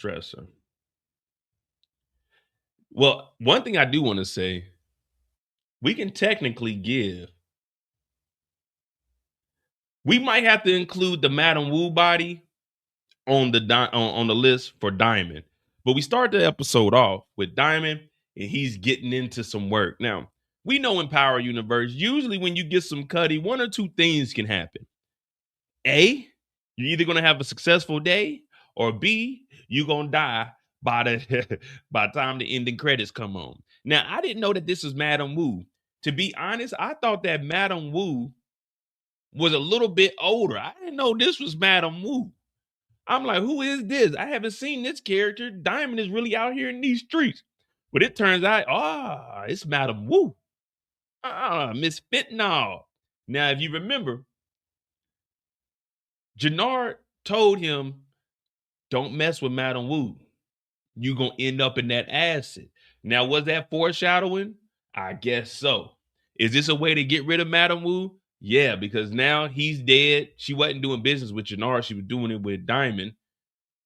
Dresser. Well, one thing I do want to say, we can technically give. We might have to include the Madam Wu body on the on the list for Diamond. But we start the episode off with Diamond, and he's getting into some work. Now, we know in Power Universe, usually when you get some cutty, one or two things can happen. A, you're either gonna have a successful day, or B, you're gonna die by the by the time the ending credits come on. Now, I didn't know that this was Madam Wu. To be honest, I thought that Madam Wu was a little bit older. I didn't know this was Madam Wu. I'm like, who is this? I haven't seen this character. Diamond is really out here in these streets. But it turns out, it's Madam Wu. Miss Fentanyl. Now, if you remember, Jenard told him, don't mess with Madam Wu. You're going to end up in that acid. Now, was that foreshadowing? I guess so. Is this a way to get rid of Madam Wu? Yeah, because now he's dead. She wasn't doing business with Jenard. She was doing it with Diamond.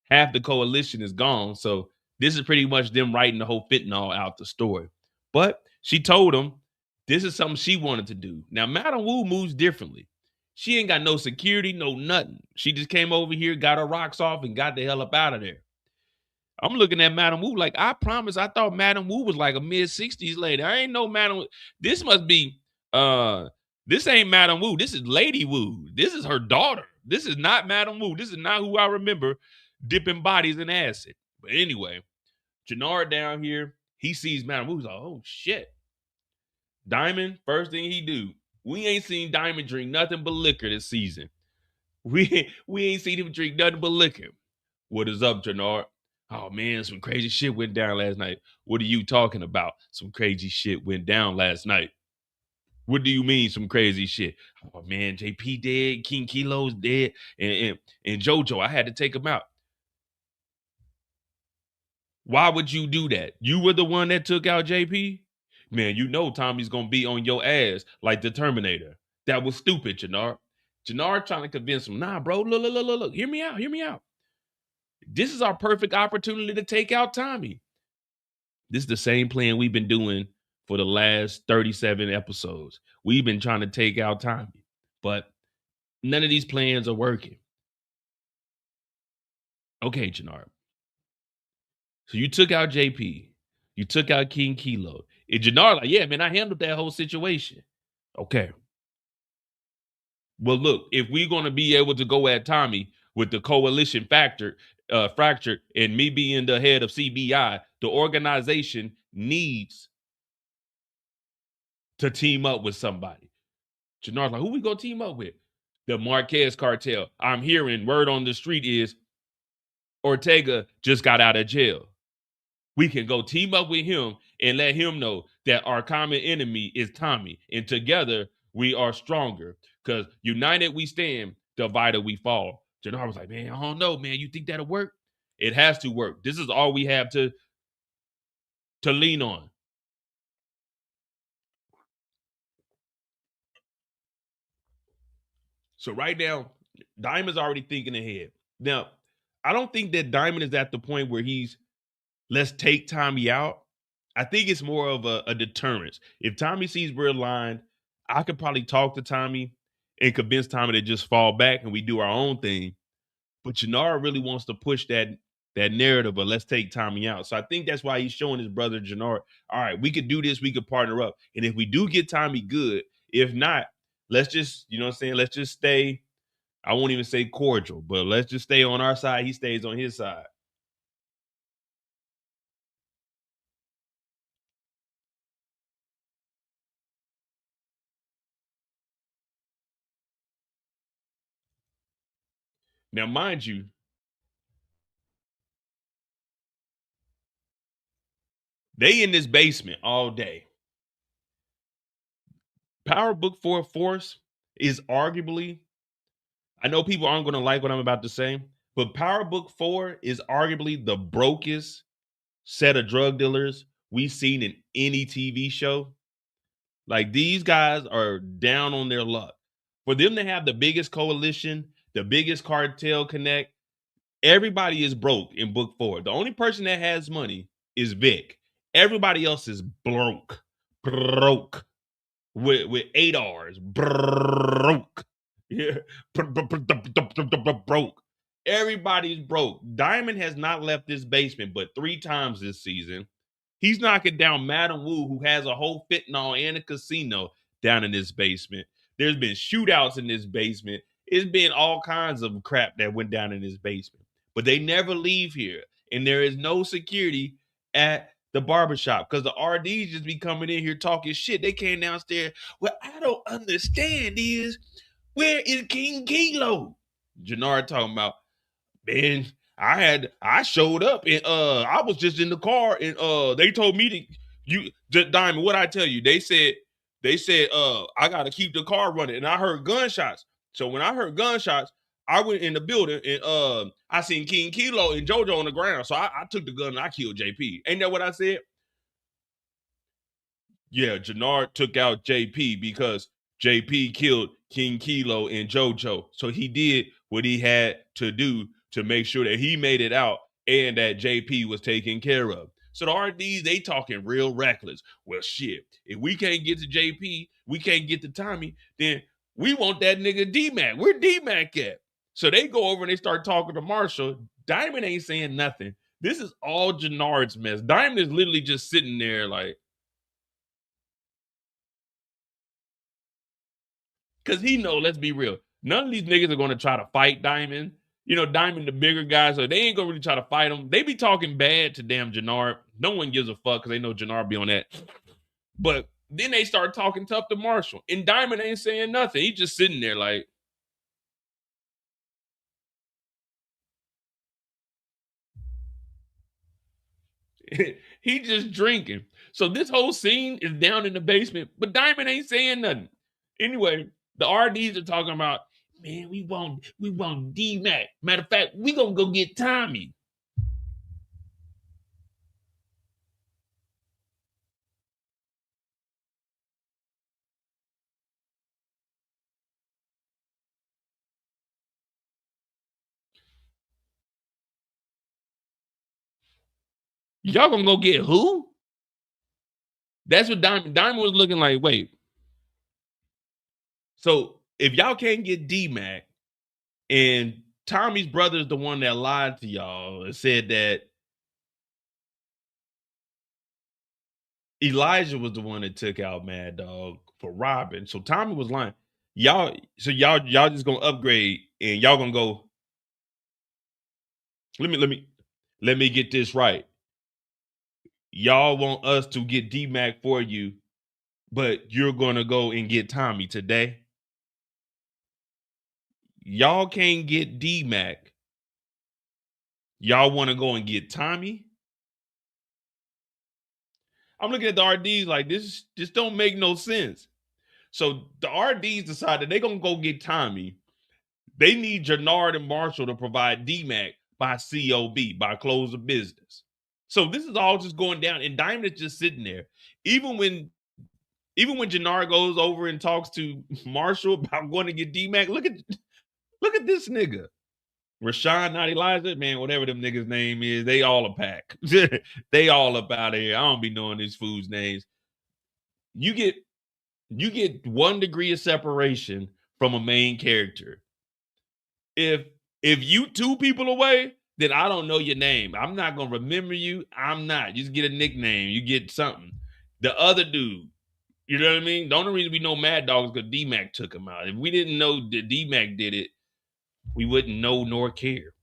Half the coalition is gone. So this is pretty much them writing the whole fentanyl out the story. But she told him this is something she wanted to do. Now, Madam Wu moves differently. She ain't got no security, no nothing. She just came over here, got her rocks off, and got the hell up out of there. I'm looking at Madam Wu like, I promise, I thought Madam Wu was like a mid-60s lady. I ain't know Madam Wu. This must be, this ain't Madam Wu. This is Lady Wu. This is her daughter. This is not Madam Wu. This is not who I remember dipping bodies in acid. But anyway, Jenard down here, he sees Madam Wu. He's like, oh, shit. Diamond, first thing he do, we ain't seen Diamond drink nothing but liquor this season. We ain't seen him drink nothing but liquor. What is up, Jenard? Oh man, some crazy shit went down last night. What are you talking about? Some crazy shit went down last night. What do you mean some crazy shit? Oh man, JP dead, King Kilo's dead, and JoJo, I had to take him out. Why would you do that? You were the one that took out JP? Man, you know Tommy's gonna be on your ass like the Terminator. That was stupid, Jenard. Jenard trying to convince him, nah, bro, look, hear me out. This is our perfect opportunity to take out Tommy. This is the same plan we've been doing for the last 37 episodes. We've been trying to take out Tommy, but none of these plans are working. Okay, Jenard. So you took out JP. You took out King Kilo. And Jenard like, yeah, man, I handled that whole situation. Okay. Well, look, if we're going to be able to go at Tommy with the coalition fractured, and me being the head of CBI, the organization needs to team up with somebody. Jenard's like, who we going to team up with? The Marquez cartel. I'm hearing word on the street is Ortega just got out of jail. We can go team up with him and let him know that our common enemy is Tommy. And together we are stronger. Because united we stand, divided we fall. Jenard was like, man, I don't know, man. You think that'll work? It has to work. This is all we have to lean on. So right now, Diamond's already thinking ahead. Now, I don't think that Diamond is at the point where he's, let's take Tommy out. I think it's more of a deterrence. If Tommy sees we're aligned, I could probably talk to Tommy and convince Tommy to just fall back and we do our own thing. But Jenard really wants to push that narrative of let's take Tommy out. So I think that's why he's showing his brother Jenard, all right, we could do this, we could partner up. And if we do get Tommy, good. If not, let's just, you know what I'm saying? Let's just stay, I won't even say cordial, but let's just stay on our side. He stays on his side. Now, mind you, they in this basement all day. Power Book 4 Force is arguably, I know people aren't going to like what I'm about to say, but Power Book 4 is arguably the brokest set of drug dealers we've seen in any TV show. Like, these guys are down on their luck. For them to have the biggest coalition, the biggest cartel connect, Everybody is broke in book 4. The only person that has money is Vic. Everybody else is broke. Broke. With 8 R's. Broke. Yeah. Broke. Everybody's broke. Diamond has not left this basement but 3 times this season. He's knocking down Madam Wu, who has a whole fentanyl and a casino down in this basement. There's been shootouts in this basement. It's been all kinds of crap that went down in this basement. But they never leave here. And there is no security at the barbershop because the RDs just be coming in here talking shit. They came downstairs. What I don't understand is, where is King Kilo? Jenard talking about, man, I showed up and I was just in the car and they told me Diamond, what I tell you, they said I gotta keep the car running, and I heard gunshots. So when I heard gunshots, I went in the building and I seen King Kilo and JoJo on the ground. So I took the gun and I killed JP. Ain't that what I said? Yeah, Jenard took out JP because JP killed King Kilo and JoJo. So he did what he had to do to make sure that he made it out and that JP was taken care of. So the RDs, they talking real reckless. Well, shit, if we can't get to JP, we can't get to Tommy, then we want that nigga D-Mac. Where D-Mac at? So they go over and they start talking to Marshall. Diamond ain't saying nothing. This is all Jenard's mess. Diamond is literally just sitting there like, because he know, let's be real, none of these niggas are going to try to fight Diamond. You know, Diamond the bigger guy, so they ain't going to really try to fight him. They be talking bad to damn Jenard. No one gives a fuck because they know Jenard be on that. But then they start talking tough to Marshall. And Diamond ain't saying nothing. He just sitting there like, he just drinking. So this whole scene is down in the basement, but Diamond ain't saying nothing. Anyway, the RDs are talking about, man, we want D-Mac. Matter of fact, we gonna go get Tommy. Y'all gonna go get who? That's what Diamond was looking like. Wait. So if y'all can't get D-Mac and Tommy's brother is the one that lied to y'all and said that Elijah was the one that took out Mad Dog for robbing. So Tommy was lying. Y'all just gonna upgrade and y'all gonna go. Let me get this right. Y'all want us to get D-Mac for you, but you're gonna go and get Tommy today. Y'all can't get D-Mac. Y'all want to go and get Tommy? I'm looking at the RDs like this don't make no sense. So the RDs decided they're gonna go get Tommy. They need Jenard and Marshall to provide D-Mac by COB, by close of business. So this is all just going down, and Diamond is just sitting there. Even when Jenard goes over and talks to Marshall about going to get D-Mac, look at this nigga. Rashawn, not Elijah, man, whatever them niggas' name is, they all a pack. They all up out of here. I don't be knowing these fools' names. You get 1 degree of separation from a main character. If you 2 people away, then I don't know your name. I'm not gonna remember you. I'm not. You just get a nickname. You get something. The other dude, you know what I mean? The only reason we know Mad Dog is because D-Mac took him out. If we didn't know that D-Mac did it, we wouldn't know nor care.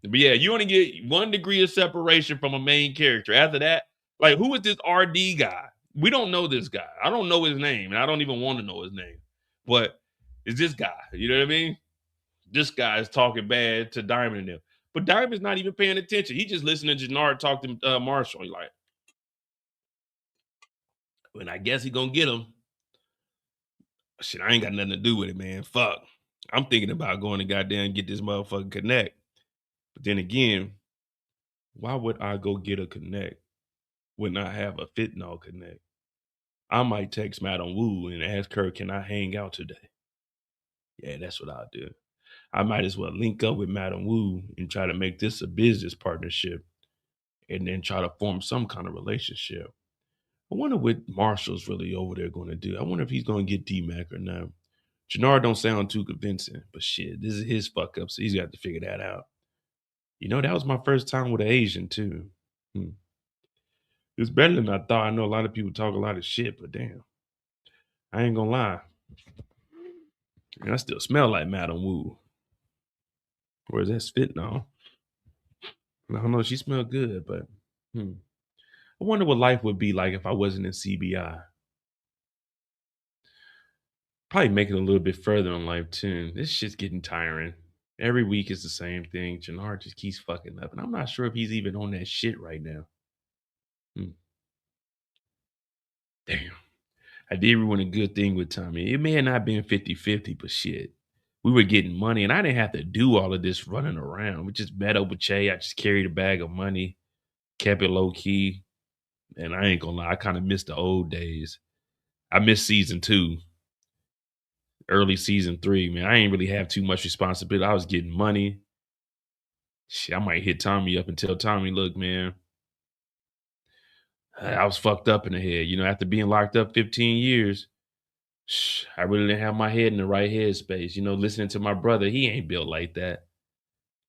But yeah, you only get 1 degree of separation from a main character. After that, like, who is this RD guy? We don't know this guy. I don't know his name, and I don't even want to know his name. But it's this guy. You know what I mean? This guy is talking bad to Diamond and them. But Diamond's not even paying attention. He just listening to Jenard talk to Marshall. He's like, and I guess he gonna get him. Shit, I ain't got nothing to do with it, man. Fuck. I'm thinking about going to goddamn get this motherfucking connect. But then again, why would I go get a connect when I have a fentanyl connect? I might text Madam Wu and ask her, can I hang out today? Yeah, that's what I'll do. I might as well link up with Madam Wu and try to make this a business partnership and then try to form some kind of relationship. I wonder what Marshall's really over there going to do. I wonder if he's going to get D-Mac or not. Jenard don't sound too convincing, but shit, this is his fuck up, so he's got to figure that out. You know, that was my first time with an Asian, too. It's better than I thought. I know a lot of people talk a lot of shit, but damn, I ain't gonna lie. I still smell like Madam Wu. Or is that fentanyl? I don't know. She smelled good, but I wonder what life would be like if I wasn't in CBI. Probably make it a little bit further in life, too. This shit's getting tiring. Every week is the same thing. Jenard just keeps fucking up, and I'm not sure if he's even on that shit right now. Damn. I did ruin a good thing with Tommy. It may have not been 50-50, but shit. We were getting money, and I didn't have to do all of this running around. We just met up with Che. I just carried a bag of money, kept it low key. And I ain't gonna lie, I kind of missed the old days. I missed season 2, early season 3, man. I ain't really have too much responsibility. I was getting money. Shit, I might hit Tommy up and tell Tommy, look, man, I was fucked up in the head. You know, after being locked up 15 years, I really didn't have my head in the right headspace. You know, listening to my brother, he ain't built like that.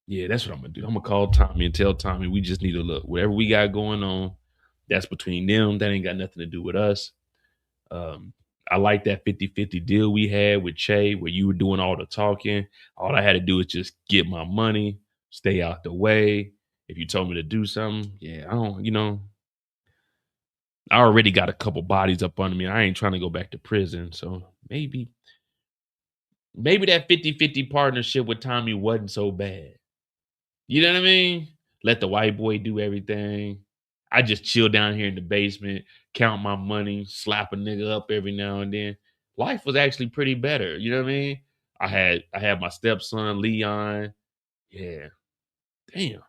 Yeah, that's what I'm gonna do. I'm gonna call Tommy and tell Tommy we just need to look. Whatever we got going on, that's between them. That ain't got nothing to do with us. I like that 50-50 deal we had with Che, where you were doing all the talking. All I had to do is just get my money, stay out the way. If you told me to do something, yeah, I don't, you know, I already got a couple bodies up under me. I ain't trying to go back to prison. So maybe that 50-50 partnership with Tommy wasn't so bad. You know what I mean? Let the white boy do everything. I just chill down here in the basement, count my money, slap a nigga up every now and then. Life was actually pretty better. You know what I mean? I had my stepson, Leon. Yeah. Damn.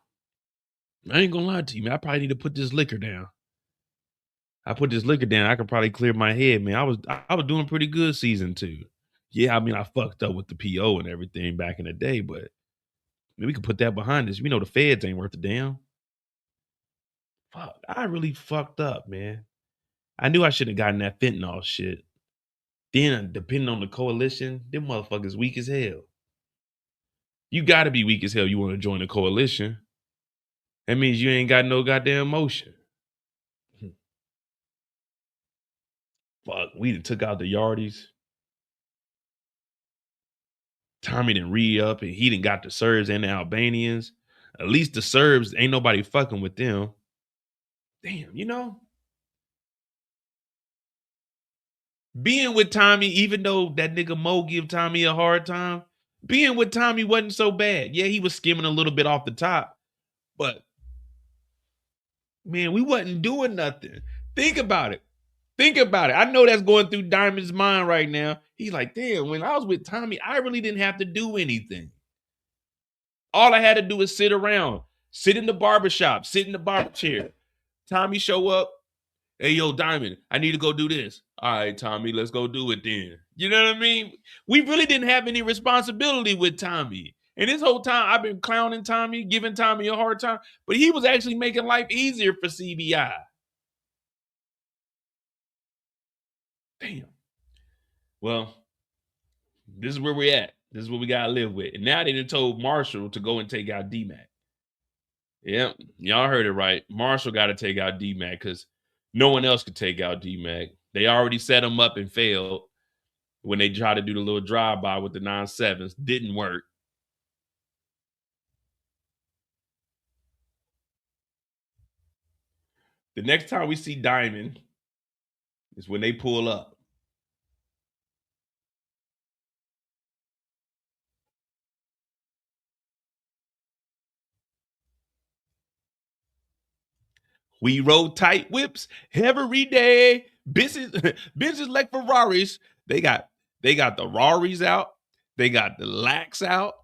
I ain't gonna lie to you, man. I probably need to put this liquor down. I put this liquor down, I could probably clear my head, man. I was doing pretty good season 2. Yeah, I mean, I fucked up with the PO and everything back in the day, but we could put that behind us. We know the feds ain't worth a damn. Fuck, I really fucked up, man. I knew I should have gotten that fentanyl shit. Then, depending on the coalition, them motherfuckers weak as hell. You gotta be weak as hell you want to join the coalition. That means you ain't got no goddamn motion. Fuck, we done took out the Yardies. Tommy done re-up and he done got the Serbs and the Albanians. At least the Serbs, ain't nobody fucking with them. Damn, you know? Being with Tommy, even though that nigga Mo give Tommy a hard time, being with Tommy wasn't so bad. Yeah, he was skimming a little bit off the top, but man, we wasn't doing nothing. Think about it. Think about it. I know that's going through Diamond's mind right now. He's like, damn, when I was with Tommy, I really didn't have to do anything. All I had to do is sit around, sit in the barbershop, sit in the barber chair. Tommy show up. Hey, yo, Diamond, I need to go do this. All right, Tommy, let's go do it then. You know what I mean? We really didn't have any responsibility with Tommy. And this whole time, I've been clowning Tommy, giving Tommy a hard time, but he was actually making life easier for CBI. Damn. Well, this is where we're at. This is what we got to live with. And now they done told Marshall to go and take out D-Mac. Yep, y'all heard it right. Marshall got to take out D-Mac because no one else could take out D-Mac. They already set him up and failed when they tried to do the little drive-by with the 9-7s. Didn't work. The next time we see Diamond is when they pull up. We rode tight whips every day. Bitches like Ferraris. They got the Raris out. They got the Lax out.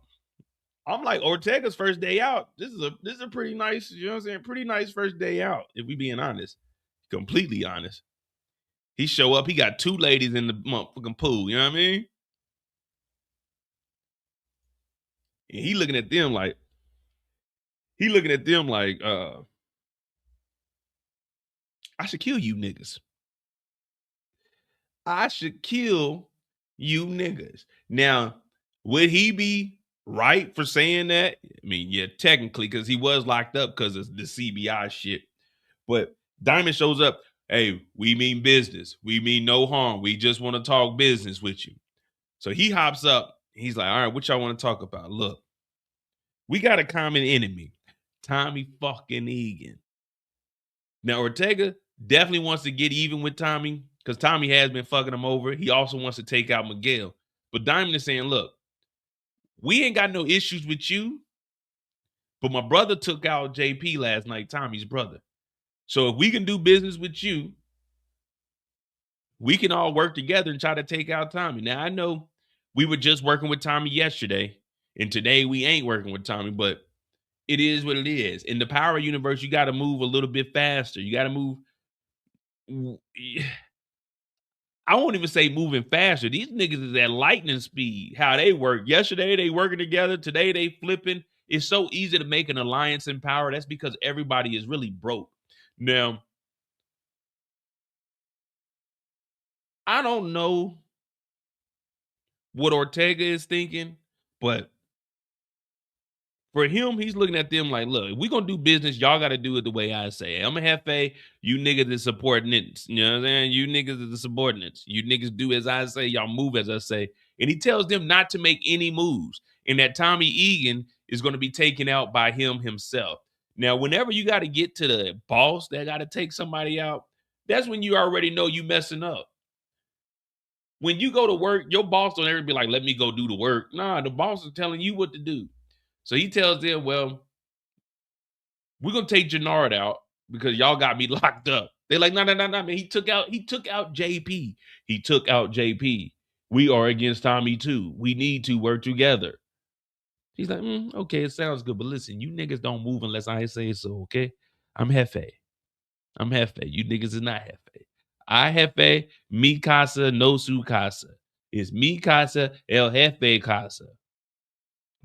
I'm like, Ortega's first day out. This is a pretty nice, you know what I'm saying? Pretty nice first day out, if we being honest. Completely honest. He show up, he got 2 ladies in the motherfucking pool, you know what I mean? And he looking at them like, I should kill you niggas. I should kill you niggas. Now, would he be right for saying that? I mean, yeah, technically, because he was locked up because of the CBI shit. But Diamond shows up. Hey, we mean business. We mean no harm. We just want to talk business with you. So he hops up. He's like, all right, what y'all want to talk about? Look, we got a common enemy, Tommy fucking Egan. Now, Ortega definitely wants to get even with Tommy because Tommy has been fucking him over. He also wants to take out Miguel. But Diamond is saying, look, we ain't got no issues with you, but my brother took out JP last night, Tommy's brother. So if we can do business with you, we can all work together and try to take out Tommy. Now, I know we were just working with Tommy yesterday, and today we ain't working with Tommy, but it is what it is. In the Power universe, you got to move a little bit faster. You got to move. I won't even say moving faster. These niggas is at lightning speed. How they work. Yesterday, they working together. Today, they flipping. It's so easy to make an alliance in Power. That's because everybody is really broke. Now, I don't know what Ortega is thinking, but for him, he's looking at them like, look, if we're going to do business, y'all got to do it the way I say. I'm a jefe, you niggas is subordinates. You know what I'm saying? You niggas are the subordinates. You niggas do as I say, y'all move as I say. And he tells them not to make any moves and that Tommy Egan is going to be taken out by him himself. Now, whenever you got to get to the boss that got to take somebody out, that's when you already know you messing up. When you go to work, your boss don't ever be like, let me go do the work. Nah, the boss is telling you what to do. So he tells them, well, we're gonna take Jenard out because y'all got me locked up. They're like, no, man. He took out JP. He took out JP. We are against Tommy too. We need to work together. He's like, okay, it sounds good. But listen, you niggas don't move unless I say so, okay? I'm jefe. You niggas is not jefe. I jefe, mi casa, no su casa. It's mi casa, el jefe casa.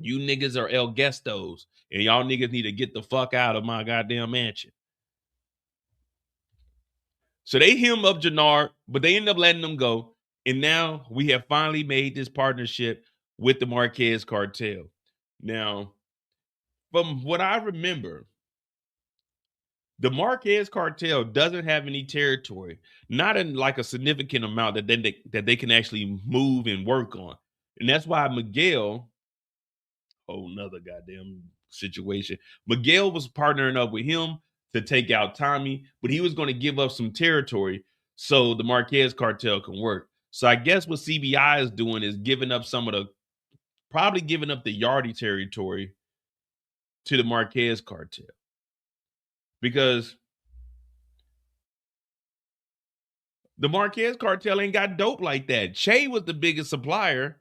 You niggas are El Gestos, and y'all niggas need to get the fuck out of my goddamn mansion. So they hem up Jenard, but they end up letting them go. And now we have finally made this partnership with the Marquez cartel. Now, from what I remember, the Marquez cartel doesn't have any territory, not in like a significant amount that they can actually move and work on. And that's why Miguel, whole nother goddamn situation. Miguel was partnering up with him to take out Tommy, but he was going to give up some territory so the Marquez cartel can work. So I guess what CBI is doing is giving up probably giving up the Yardy territory to the Marquez cartel. Because the Marquez cartel ain't got dope like that. Che was the biggest supplier.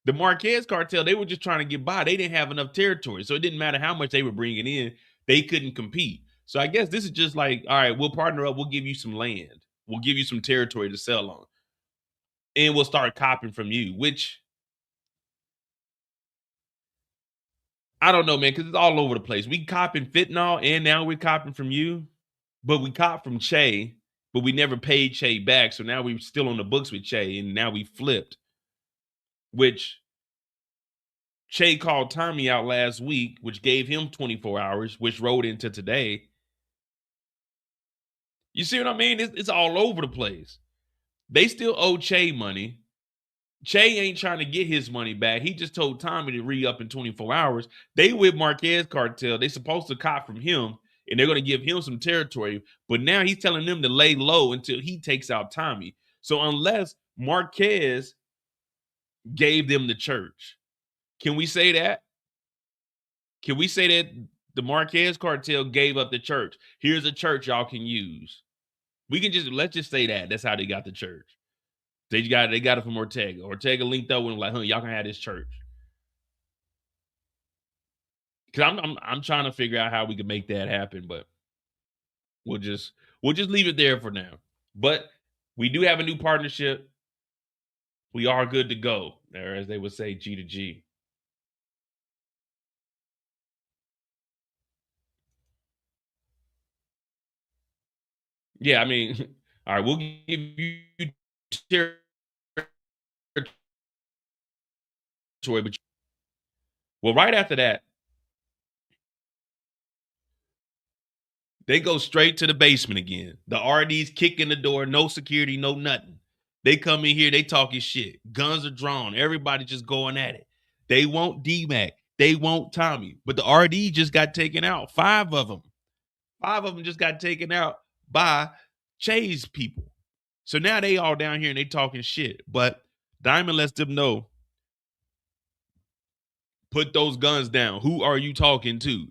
The Marquez cartel, they were just trying to get by. They didn't have enough territory. So it didn't matter how much they were bringing in. They couldn't compete. So I guess this is just like, all right, we'll partner up. We'll give you some land. We'll give you some territory to sell on. And we'll start copping from you, which I don't know, man, because it's all over the place. We copping fentanyl and now we're copping from you. But we cop from Che, but we never paid Che back. So now we're still on the books with Che, and now we flipped. Which Che called Tommy out last week, which gave him 24 hours, which rolled into today. You see what I mean? It's all over the place. They still owe Che money. Che ain't trying to get his money back. He just told Tommy to re-up in 24 hours. They with Marquez cartel. They supposed to cop from him, and they're going to give him some territory. But now he's telling them to lay low until he takes out Tommy. So unless Marquez gave them the church, can we say that? Can we say that the Marquez cartel gave up the church? Here's a church y'all can use. Let's just say that. That's how they got the church. They got it from Ortega. Ortega linked up with them like, y'all can have this church. Because I'm trying to figure out how we can make that happen, but we'll just leave it there for now. But we do have a new partnership. We are good to go, or as they would say, G to G. Yeah, I mean, all right, we'll give you territory, but well, right after that, they go straight to the basement again. The RDs kick in the door, no security, no nothing. They come in here, they talking shit. Guns are drawn. Everybody just going at it. They want D-Mac. They want Tommy. But the RD just got taken out. Five of them. Five of them just got taken out by Chase people. So now they all down here and they talking shit. But Diamond lets them know, put those guns down. Who are you talking to?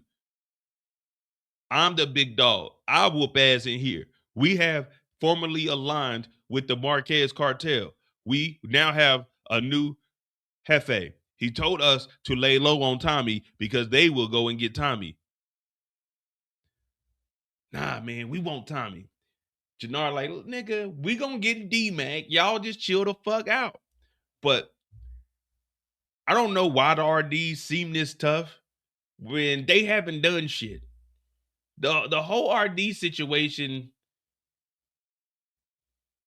I'm the big dog. I whoop ass in here. We have formerly aligned with the Marquez cartel. We now have a new jefe. He told us to lay low on Tommy because they will go and get Tommy. Nah, man, we want Tommy. Jenard like, nigga, we gonna get D-Mac. Y'all just chill the fuck out. But I don't know why the RDs seem this tough when they haven't done shit. The whole RD situation,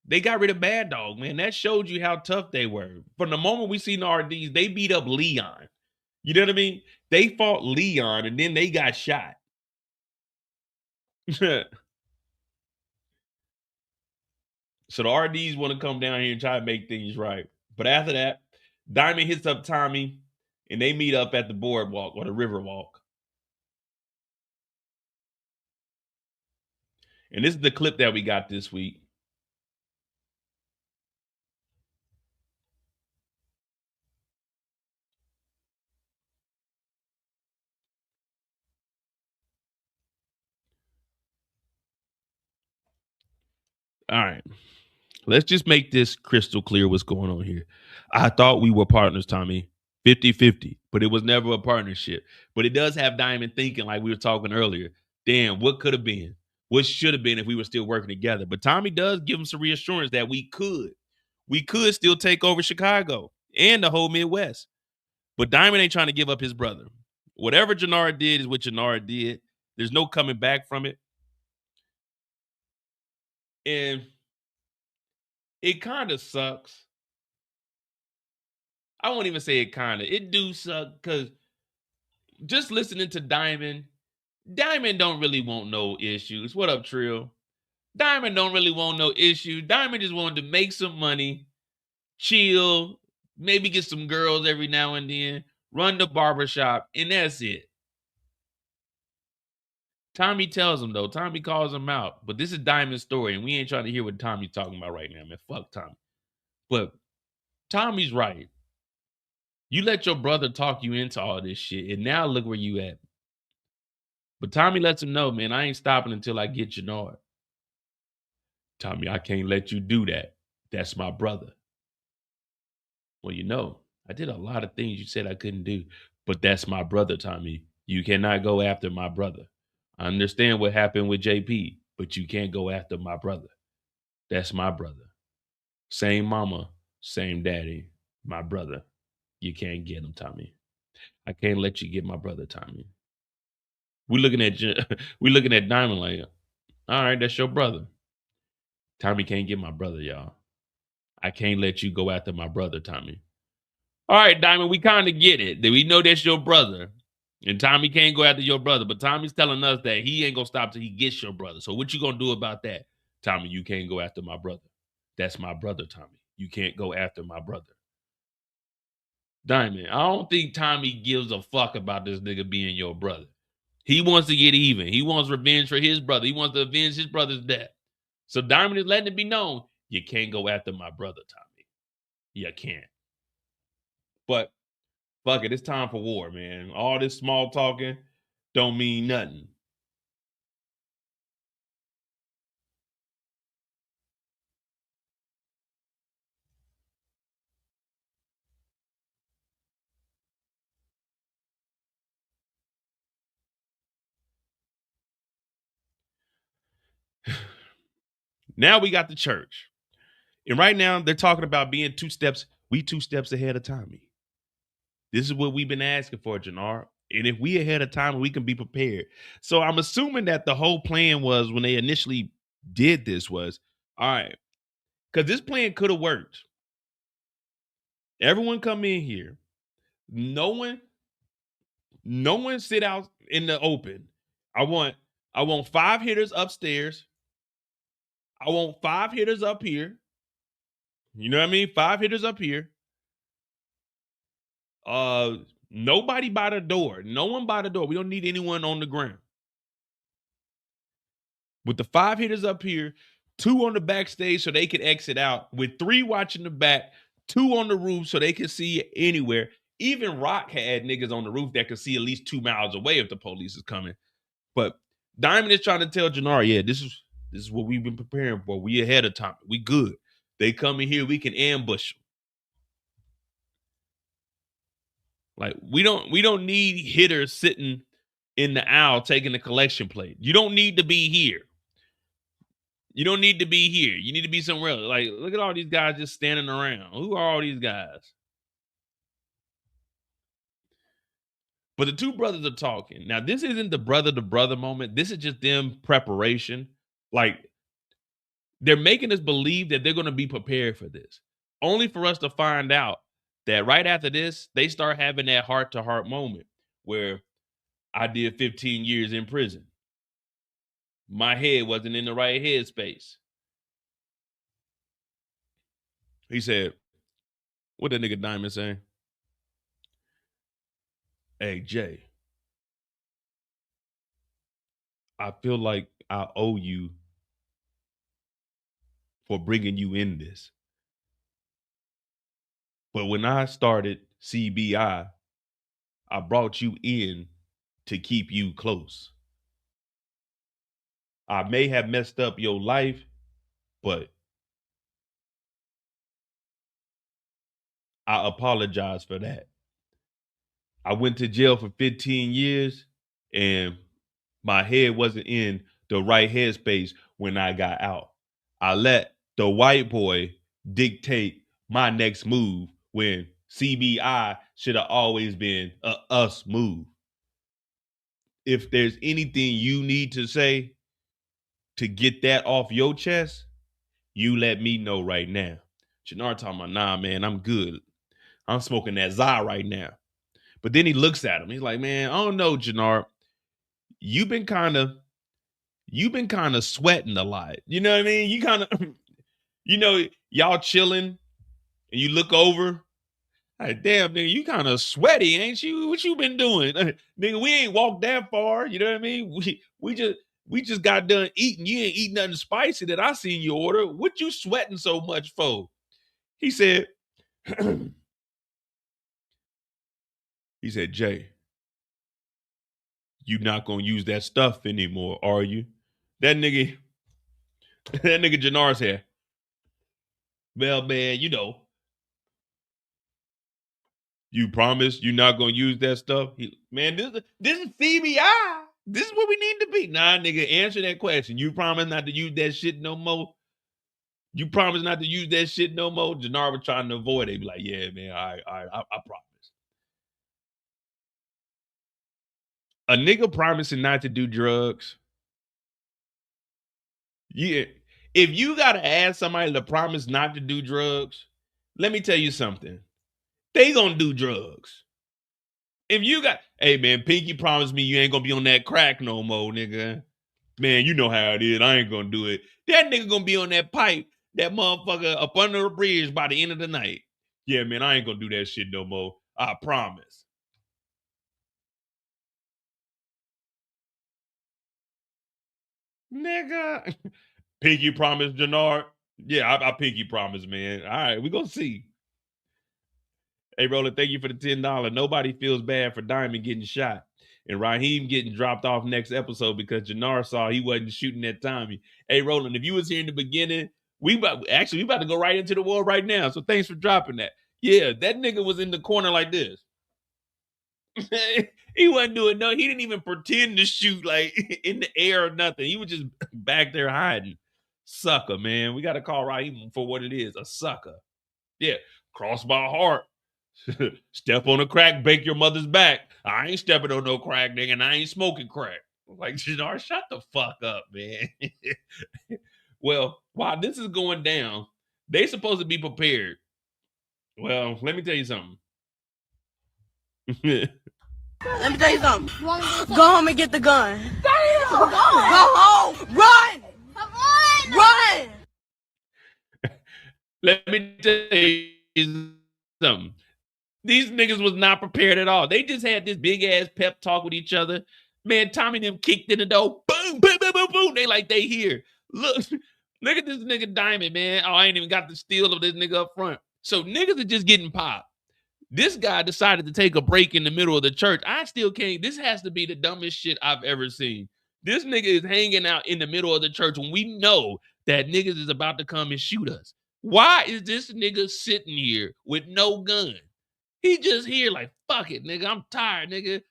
they got rid of Bad Dog, man. That showed you how tough they were. From the moment we seen the RDs, they beat up Leon. You know what I mean? They fought Leon and then they got shot. So the RDs want to come down here and try to make things right. But after that, Diamond hits up Tommy and they meet up at the boardwalk or the river walk. And this is the clip that we got this week. All right. Let's just make this crystal clear what's going on here. I thought we were partners, Tommy, 50-50, but it was never a partnership. But it does have Diamond thinking, like we were talking earlier, damn, what could have been? What should have been if we were still working together? But Tommy does give him some reassurance that we could. We could still take over Chicago and the whole Midwest. But Diamond ain't trying to give up his brother. Whatever Jenard did is what Jenard did. There's no coming back from it. And it kind of sucks. I won't even say it kind of. It do suck because just listening to Diamond, Diamond don't really want no issues. What up, Trill? Diamond don't really want no issues. Diamond just wanted to make some money, chill, maybe get some girls every now and then, run the barbershop, and that's it. Tommy tells him, though. Tommy calls him out. But this is Diamond's story, and we ain't trying to hear what Tommy's talking about right now, man. Fuck Tommy. But Tommy's right. You let your brother talk you into all this shit, and now look where you at. But Tommy lets him know, man, I ain't stopping until I get Jenard. Tommy, I can't let you do that. That's my brother. Well, you know, I did a lot of things you said I couldn't do, but that's my brother, Tommy. You cannot go after my brother. I understand what happened with JP, but you can't go after my brother. That's my brother. Same mama, same daddy, my brother. You can't get him, Tommy. I can't let you get my brother, Tommy. We looking at Diamond like, all right, that's your brother. Tommy can't get my brother, y'all. I can't let you go after my brother, Tommy. All right, Diamond, we kind of get it. We know that's your brother. And Tommy can't go after your brother. But Tommy's telling us that he ain't going to stop till he gets your brother. So what you going to do about that? Tommy, you can't go after my brother. That's my brother, Tommy. You can't go after my brother. Diamond, I don't think Tommy gives a fuck about this nigga being your brother. He wants to get even. He wants revenge for his brother. He wants to avenge his brother's death. So Diamond is letting it be known, you can't go after my brother, Tommy. You can't. But fuck it, it's time for war, man. All this small talking don't mean nothing. Now we got the church. And right now they're talking about being two steps ahead of Tommy. This is what we've been asking for, Jenard. And if we ahead of time, we can be prepared. So I'm assuming that the whole plan was when they initially did this was, all right, because this plan could have worked. Everyone come in here. No one sit out in the open. I want 5 hitters upstairs. I want 5 hitters up here. You know what I mean? 5 hitters up here. Nobody by the door. No one by the door. We don't need anyone on the ground. With the 5 hitters up here, 2 on the backstage so they can exit out, with 3 watching the back, 2 on the roof so they can see anywhere. Even Rock had niggas on the roof that could see at least 2 miles away if the police is coming. But Diamond is trying to tell Jenard, yeah, this is what we've been preparing for. We ahead of time. We good. They come in here, we can ambush them. Like we don't need hitters sitting in the aisle taking the collection plate. You don't need to be here. You don't need to be here. You need to be somewhere else. Like, look at all these guys just standing around. Who are all these guys? But the 2 brothers are talking. Now, this isn't the brother to brother moment. This is just them preparation. Like, they're making us believe that they're going to be prepared for this. Only for us to find out that right after this, they start having that heart-to-heart moment where I did 15 years in prison. My head wasn't in the right headspace. He said, what that nigga Diamond saying? Hey, Jay, I feel like I owe you for bringing you in this. But when I started CBI, I brought you in to keep you close. I may have messed up your life, but I apologize for that. I went to jail for 15 years and my head wasn't in the right headspace when I got out. I let the white boy dictate my next move when CBI should have always been a us move. If there's anything you need to say to get that off your chest, you let me know right now. Jenard talking about, nah, man, I'm good. I'm smoking that Zy right now. But then he looks at him. He's like, man, I don't know, Jenard. You've been kind of sweating a lot. You know what I mean? You kind of, y'all chilling and you look over. Like, damn, nigga, you kind of sweaty, ain't you? What you been doing? Nigga, we ain't walked that far. You know what I mean? We just got done eating. You ain't eating nothing spicy that I seen you order. What you sweating so much for? He said, Jay, you not gonna use that stuff anymore, are you? That nigga Jenard said, well, man, you promise you're not gonna use that stuff? Man, this is CBI. This is what we need to be. Nah, nigga, answer that question. You promise not to use that shit no more? You promise not to use that shit no more? Jenard was trying to avoid it. He be like, yeah, man, all right, I promise. A nigga promising not to do drugs. Yeah. If you gotta ask somebody to promise not to do drugs, let me tell you something. They gonna do drugs. If you got, hey man, Pinky promised me you ain't gonna be on that crack no more, nigga. Man, you know how it is. I ain't gonna do it. That nigga gonna be on that pipe, that motherfucker up under a bridge by the end of the night. Yeah, man, I ain't gonna do that shit no more. I promise. Nigga. Pinky promised, Jenard. Yeah, I pinky promise, man. All right, we gonna see. Hey, Roland, thank you for the $10. Nobody feels bad for Diamond getting shot and Raheem getting dropped off next episode because Jenard saw he wasn't shooting at Tommy. Hey, Roland, if you was here in the beginning, we about to go right into the war right now. So thanks for dropping that. Yeah, that nigga was in the corner like this. He wasn't doing no. He didn't even pretend to shoot like in the air or nothing. He was just back there hiding. Sucker, man. We got to call Raheem for what it is, a sucker. Yeah, cross my heart. Step on a crack, bake your mother's back. I ain't stepping on no crack, nigga, and I ain't smoking crack. Like, Jenard, shut the fuck up, man. Well, while this is going down, they supposed to be prepared. Well, let me tell you something. Let me tell you something. Go home and get the gun. Go home. Run. Run. Let me tell you something. These niggas was not prepared at all. They just had this big ass pep talk with each other. Man, Tommy and them kicked in the door. Boom, boom, boom, boom, boom. They like they here. Look at this nigga Diamond, man. Oh, I ain't even got the steal of this nigga up front. So niggas are just getting popped. This guy decided to take a break in the middle of the church. I still can't. This has to be the dumbest shit I've ever seen. This nigga is hanging out in the middle of the church when we know that niggas is about to come and shoot us. Why is this nigga sitting here with no gun? He just here like, fuck it, nigga. I'm tired, nigga.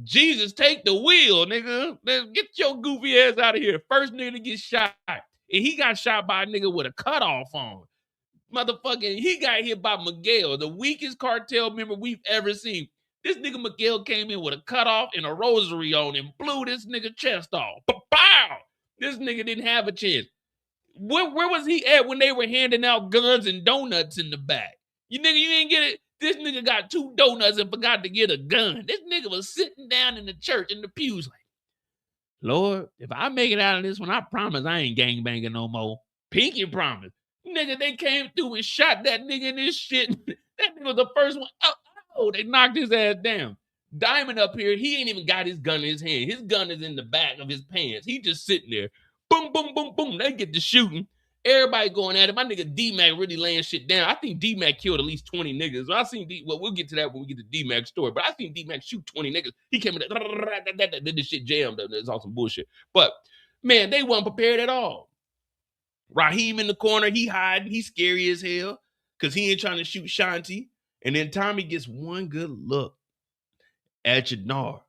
Jesus, take the wheel, nigga. Get your goofy ass out of here. First nigga to get shot. And he got shot by a nigga with a cutoff on. Motherfucking, he got hit by Miguel, the weakest cartel member we've ever seen. This nigga Miguel came in with a cutoff and a rosary on him, blew this nigga chest off. Pow! This nigga didn't have a chance. Where was he at when they were handing out guns and donuts in the back? You nigga, you ain't get it. This nigga got 2 donuts and forgot to get a gun. This nigga was sitting down in the church in the pews like, Lord, if I make it out of this one, I promise I ain't gangbanging no more. Pinky promise. Nigga, they came through and shot that nigga in this shit. That nigga was the first one. Oh, they knocked his ass down. Diamond up here, he ain't even got his gun in his hand. His gun is in the back of his pants. He just sitting there. Boom, boom, boom, boom. They get to shooting. Everybody going at it. My nigga D-Mac really laying shit down. I think D-Mac killed at least 20 niggas. I seen well, we'll get to that when we get to D-Mac's story. But I seen D-Mac shoot 20 niggas. He came in there, did this shit jammed up. It's all some bullshit. But, man, they weren't prepared at all. Raheem in the corner, he hiding. He's scary as hell because he ain't trying to shoot Shanti. And then Tommy gets one good look at Jenard.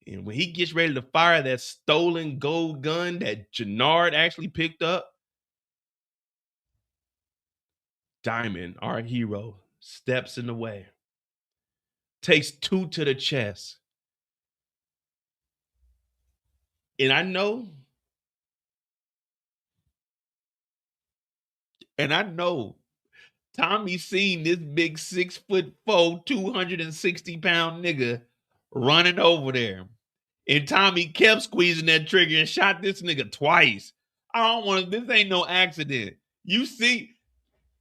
And when he gets ready to fire that stolen gold gun that Jenard actually picked up, Diamond, our hero, steps in the way, takes 2 to the chest. And I know Tommy seen this big 6'4", 260-pound nigga running over there. And Tommy kept squeezing that trigger and shot this nigga twice. This ain't no accident. You see,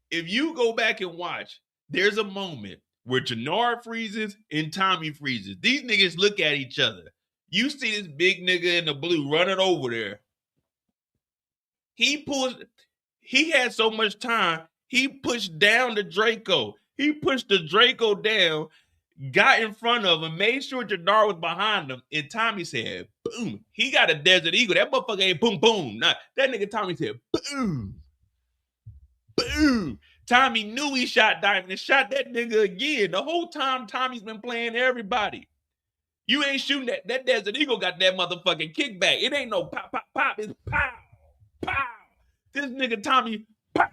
if you go back and watch, there's a moment where Jenard freezes and Tommy freezes. These niggas look at each other. You see this big nigga in the blue running over there. He had so much time, he pushed down the Draco. He pushed the Draco down, got in front of him, made sure Jenard was behind him, and Tommy said, boom. He got a Desert Eagle. That motherfucker ain't boom, boom. Nah, that nigga Tommy said, boom. Boom. Tommy knew he shot Diamond and shot that nigga again. The whole time Tommy's been playing everybody. You ain't shooting that. That Desert Eagle got that motherfucking kickback. It ain't no pop, pop, pop. It's pow, pow. This nigga Tommy, pow,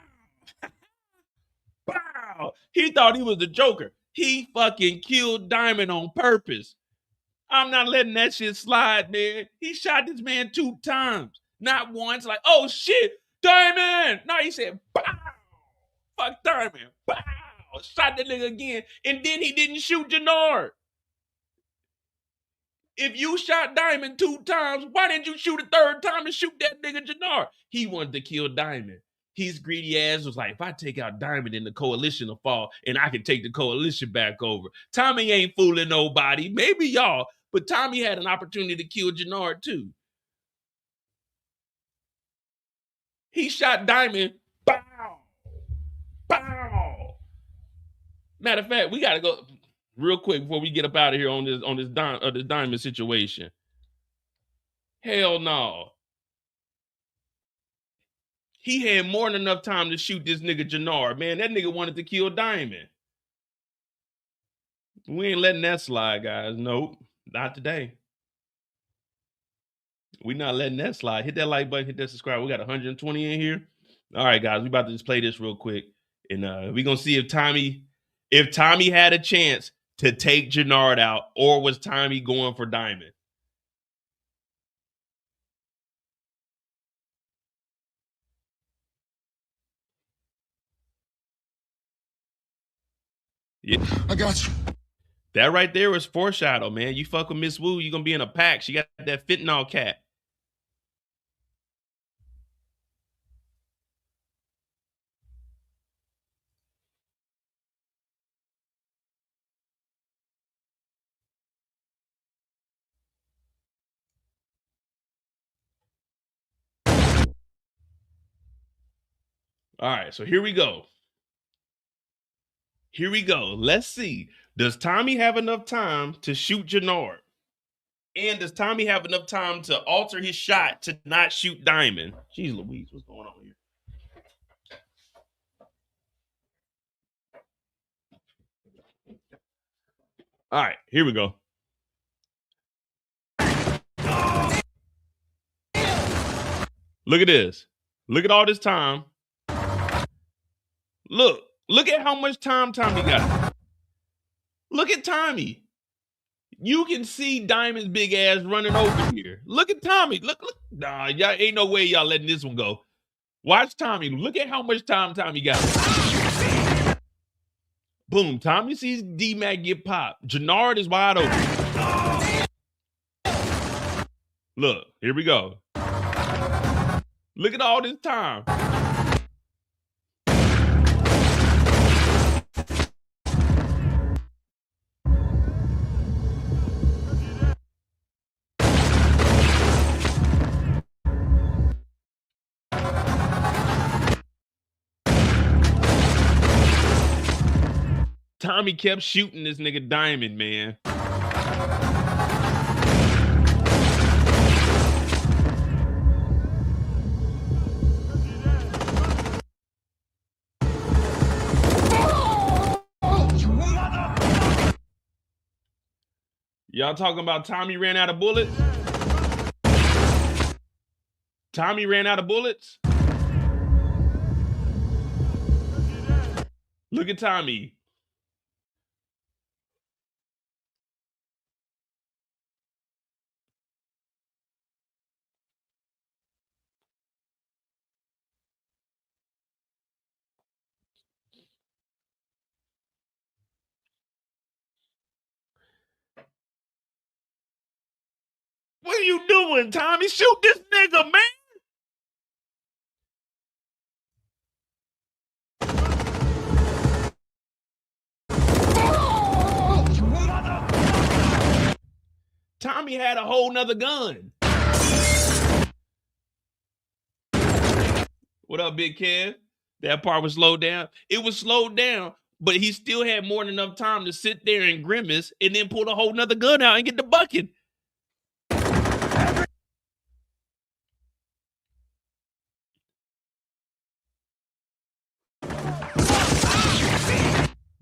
pow. He thought he was the Joker. He fucking killed Diamond on purpose. I'm not letting that shit slide, man. He shot this man 2 times. Not once, like, oh shit, Diamond. No, he said, pow. Fuck Diamond. Pow. Shot that nigga again. And then he didn't shoot Jenard. If you shot Diamond 2 times, why didn't you shoot a 3rd time and shoot that nigga Jenard? He wanted to kill Diamond. His greedy ass was like, if I take out Diamond, then the coalition will fall and I can take the coalition back over. Tommy ain't fooling nobody. Maybe y'all, but Tommy had an opportunity to kill Jenard too. He shot Diamond. Bow. Bow. Matter of fact, we got to go real quick before we get up out of here on this Diamond situation. Hell no. He had more than enough time to shoot this nigga Jenard. Man, that nigga wanted to kill Diamond. We ain't letting that slide, guys. Nope, not today. We not letting that slide. Hit that like button, hit that subscribe. We got 120 in here. All right, guys, we about to just play this real quick. And we're going to see if Tommy had a chance to take Jenard out, or was Tommy going for Diamond? Yeah. I got you. That right there was foreshadow, man. You fuck with Miss Wu, you gonna be in a pack. She got that fentanyl cat. All right, so here we go. Here we go. Let's see. Does Tommy have enough time to shoot Jenard? And does Tommy have enough time to alter his shot to not shoot Diamond? Jeez Louise, what's going on here? All right, here we go. Look at this. Look at all this time. Look at how much time Tommy got. Look at Tommy. You can see Diamond's big ass running over here. Look at Tommy. Look. Nah, y'all ain't no way y'all letting this one go. Watch Tommy. Look at how much time Tommy got. Boom. Tommy sees D-Mac get popped. Jenard is wide open. Look, here we go. Look at all this time. Tommy kept shooting this nigga Diamond, man. Y'all talking about Tommy ran out of bullets? Tommy ran out of bullets? Look at Tommy. What are you doing, Tommy? Shoot this nigga, man. Tommy had a whole nother gun. What up, Big Kev? That part was slowed down. It was slowed down, but he still had more than enough time to sit there and grimace and then pull a whole nother gun out and get the bucket.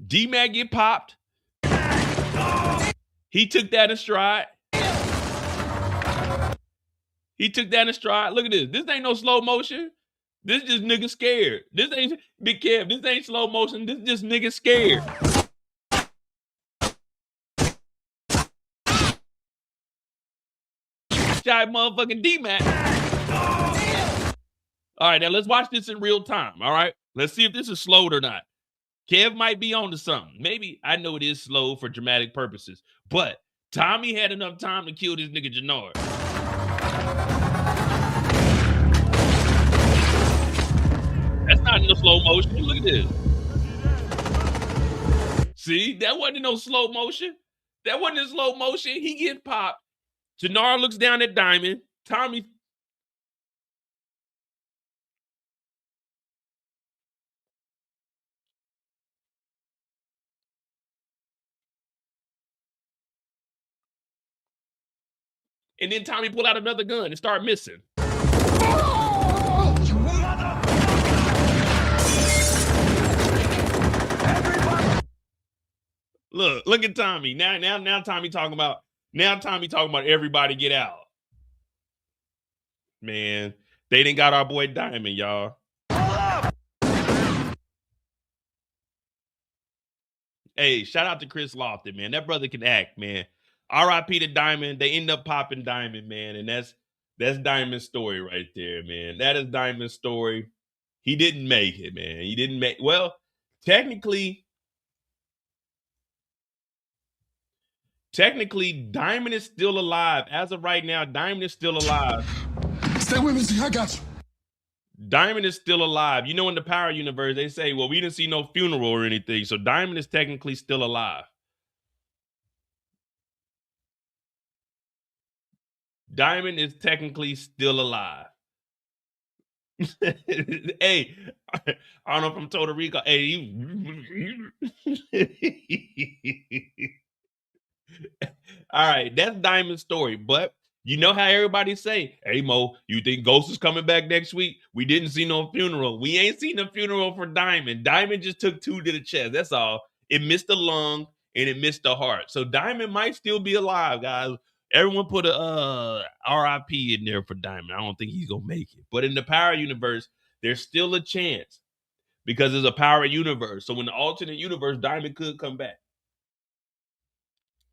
D-Mac get popped. He took that in stride. He took that in stride. Look at this. This ain't no slow motion. This just nigga scared. This ain't Big Kev. This ain't slow motion. This just nigga scared. Shot motherfucking D-Mac. All right, now let's watch this in real time. All right, let's see if this is slowed or not. Kev might be on to something. Maybe I know it is slow for dramatic purposes, but Tommy had enough time to kill this nigga Jenard. That's not in the slow motion. Look at this. See, that wasn't in no slow motion. That wasn't in slow motion. He gets popped. Jenard looks down at Diamond. Tommy. And then Tommy pulled out another gun and started missing. Look at Tommy. Now Tommy talking about everybody get out. Man, they didn't got our boy Diamond, y'all. Hey, shout out to Kris Lofton, man. That brother can act, man. R.I.P. to Diamond. They end up popping Diamond, man. And that's Diamond's story right there, man. That is Diamond's story. He didn't make it, man. He didn't make, well, technically, Technically, Diamond is still alive. As of right now, Diamond is still alive. Stay with me, Z. I got you. Diamond is still alive. You know, in the Power Universe, they say, well, we didn't see no funeral or anything. So Diamond is technically still alive. Diamond is technically still alive. Hey, I don't know if I'm Puerto Rico. Hey, all right, that's Diamond's story. But you know how everybody say, hey, Mo, you think Ghost is coming back next week? We didn't see no funeral. We ain't seen a funeral for Diamond. Diamond just took 2 to the chest. That's all. It missed the lung and it missed the heart. So Diamond might still be alive, guys. Everyone put a RIP in there for Diamond. I don't think he's gonna make it. But in the Power Universe, there's still a chance because it's a Power Universe. So in the alternate universe, Diamond could come back.